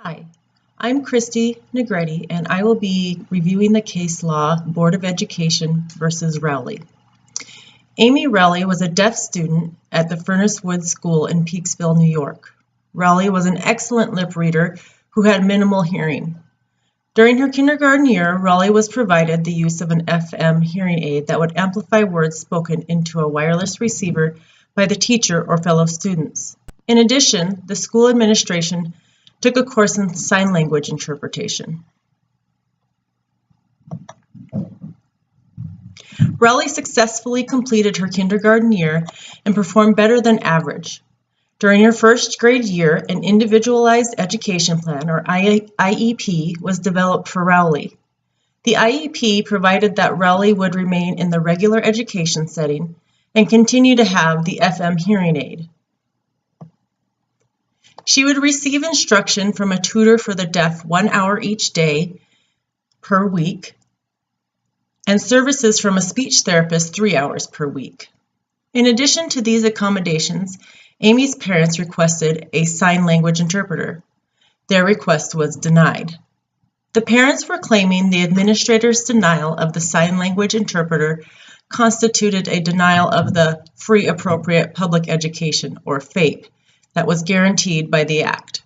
Hi, I'm Christy Negretti, and I will be reviewing the case law Board of Education versus Rowley. Amy Rowley was a deaf student at the Furnace Woods School in Peaksville, New York. Rowley was an excellent lip reader who had minimal hearing. During her kindergarten year, Rowley was provided the use of an FM hearing aid that would amplify words spoken into a wireless receiver by the teacher or fellow students. In addition, the school administration took a course in sign language interpretation. Rowley successfully completed her kindergarten year and performed better than average. During her first grade year, an individualized education plan, or IEP, was developed for Rowley. The IEP provided that Rowley would remain in the regular education setting and continue to have the FM hearing aid. She would receive instruction from a tutor for the deaf 1 hour each day per week, and services from a speech therapist 3 hours per week. In addition to these accommodations, Amy's parents requested a sign language interpreter. Their request was denied. The parents were claiming the administrator's denial of the sign language interpreter constituted a denial of the Free Appropriate Public Education, or FAPE, that was guaranteed by the Act.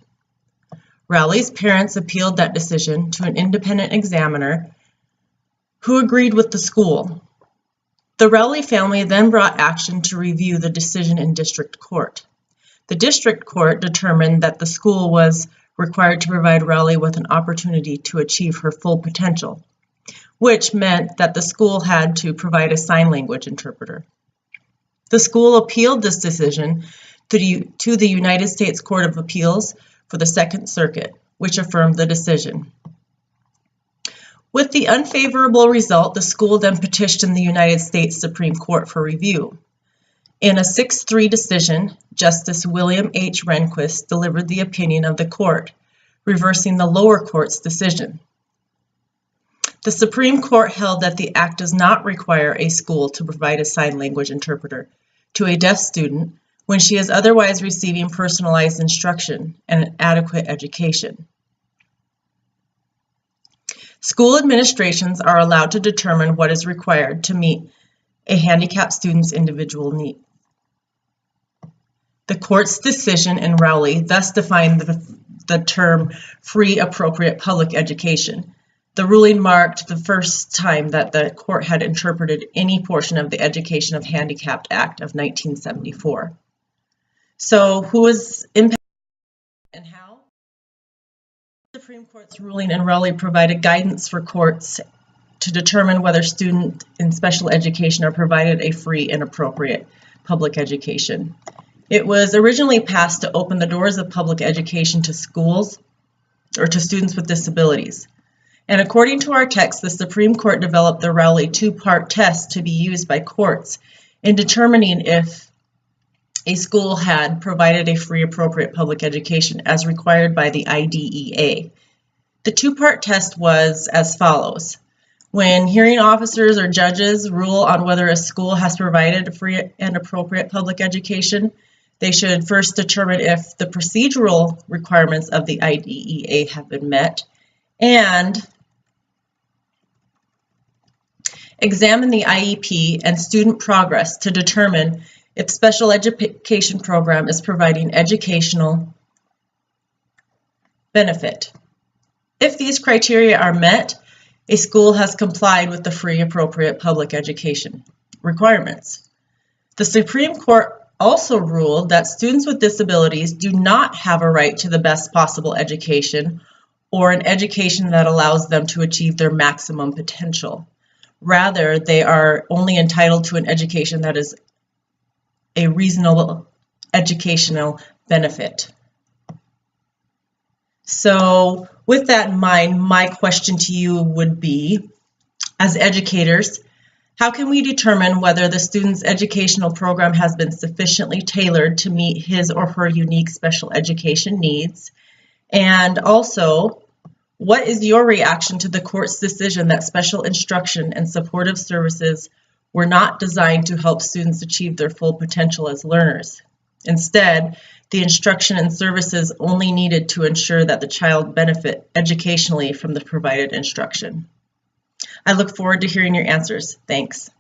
Rowley's parents appealed that decision to an independent examiner who agreed with the school. The Rowley family then brought action to review the decision in district court. The district court determined that the school was required to provide Rowley with an opportunity to achieve her full potential, which meant that the school had to provide a sign language interpreter. The school appealed this decision to the United States Court of Appeals for the Second Circuit, which affirmed the decision. With the unfavorable result, the school then petitioned the United States Supreme Court for review. In a 6-3 decision, Justice William H. Rehnquist delivered the opinion of the court, reversing the lower court's decision. The Supreme Court held that the Act does not require a school to provide a sign language interpreter to a deaf student when she is otherwise receiving personalized instruction and an adequate education. School administrations are allowed to determine what is required to meet a handicapped student's individual needs. The court's decision in Rowley thus defined the term free appropriate public education. The ruling marked the first time that the court had interpreted any portion of the Education of Handicapped Act of 1974. So who was impacted and how? The Supreme Court's ruling in Rowley provided guidance for courts to determine whether students in special education are provided a free and appropriate public education. It was originally passed to open the doors of public education to schools or to students with disabilities. And according to our text, the Supreme Court developed the Rowley two-part test to be used by courts in determining if a school had provided a free appropriate public education as required by the IDEA. The two-part test was as follows. When hearing officers or judges rule on whether a school has provided a free and appropriate public education, they should first determine if the procedural requirements of the IDEA have been met and examine the IEP and student progress to determine if special education program is providing educational benefit. If these criteria are met, a school has complied with the free appropriate public education requirements. The Supreme Court also ruled that students with disabilities do not have a right to the best possible education or an education that allows them to achieve their maximum potential. Rather, they are only entitled to an education that is a reasonable educational benefit. So with that in mind, my question to you would be, as educators, how can we determine whether the student's educational program has been sufficiently tailored to meet his or her unique special education needs? And also, what is your reaction to the court's decision that special instruction and supportive services were not designed to help students achieve their full potential as learners? Instead, the instruction and services only needed to ensure that the child benefit educationally from the provided instruction? I look forward to hearing your answers. Thanks.